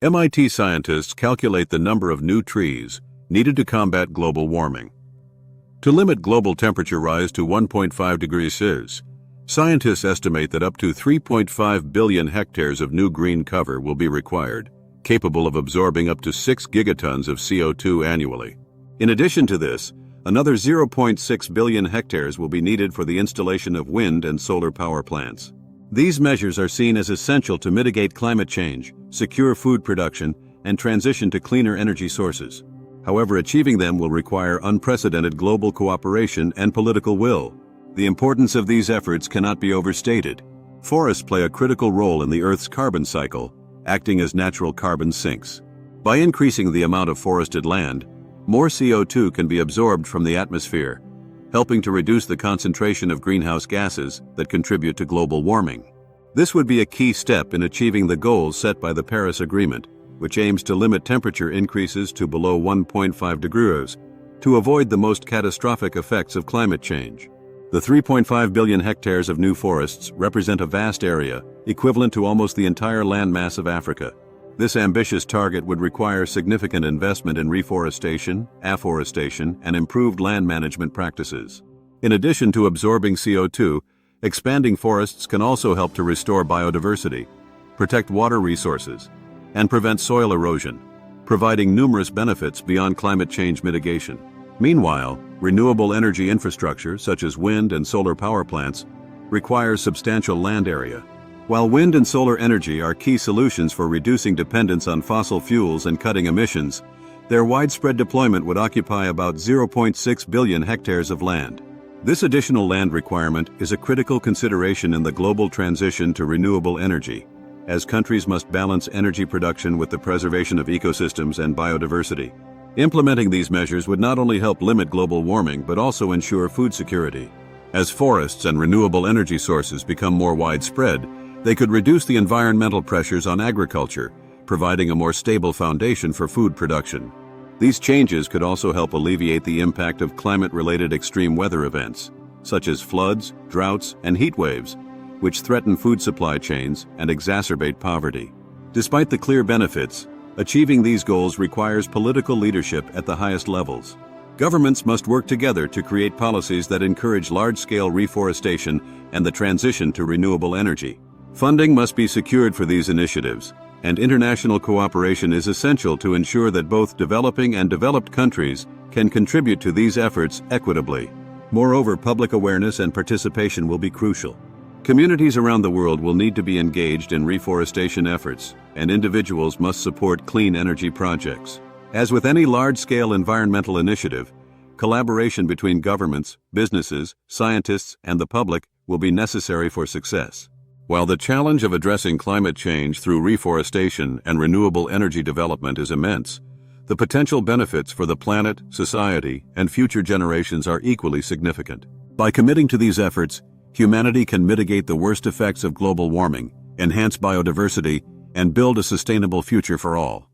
MIT scientists calculate the number of new trees needed to combat global warming. To limit global temperature rise to 1.5 degrees Celsius, scientists estimate that up to 3.5 billion hectares of new green cover will be required, capable of absorbing up to 6 gigatons of CO2 annually. In addition to this, another 0.6 billion hectares will be needed for the installation of wind and solar power plants. These measures are seen as essential to mitigate climate change, secure food production, and transition to cleaner energy sources. However, achieving them will require unprecedented global cooperation and political will. The importance of these efforts cannot be overstated. Forests play a critical role in the Earth's carbon cycle, acting as natural carbon sinks. By increasing the amount of forested land, more CO2 can be absorbed from the atmosphere, helping to reduce the concentration of greenhouse gases that contribute to global warming. This would be a key step in achieving the goals set by the Paris Agreement, which aims to limit temperature increases to below 1.5 degrees to avoid the most catastrophic effects of climate change. The 3.5 billion hectares of new forests represent a vast area, equivalent to almost the entire landmass of Africa. This ambitious target would require significant investment in reforestation, afforestation, and improved land management practices. In addition to absorbing CO2, expanding forests can also help to restore biodiversity, protect water resources, and prevent soil erosion, providing numerous benefits beyond climate change mitigation. Meanwhile, renewable energy infrastructure such as wind and solar power plants requires substantial land area. While wind and solar energy are key solutions for reducing dependence on fossil fuels and cutting emissions, their widespread deployment would occupy about 0.6 billion hectares of land. This additional land requirement is a critical consideration in the global transition to renewable energy, as countries must balance energy production with the preservation of ecosystems and biodiversity. Implementing these measures would not only help limit global warming but also ensure food security. As forests and renewable energy sources become more widespread, they could reduce the environmental pressures on agriculture, providing a more stable foundation for food production. These changes could also help alleviate the impact of climate-related extreme weather events, such as floods, droughts, and heat waves, which threaten food supply chains and exacerbate poverty. Despite the clear benefits, achieving these goals requires political leadership at the highest levels. Governments must work together to create policies that encourage large-scale reforestation and the transition to renewable energy. Funding must be secured for these initiatives, and international cooperation is essential to ensure that both developing and developed countries can contribute to these efforts equitably. Moreover, public awareness and participation will be crucial. Communities around the world will need to be engaged in reforestation efforts, and individuals must support clean energy projects. As with any large-scale environmental initiative, collaboration between governments, businesses, scientists, and the public will be necessary for success. While the challenge of addressing climate change through reforestation and renewable energy development is immense, the potential benefits for the planet, society, and future generations are equally significant. By committing to these efforts, humanity can mitigate the worst effects of global warming, enhance biodiversity, and build a sustainable future for all.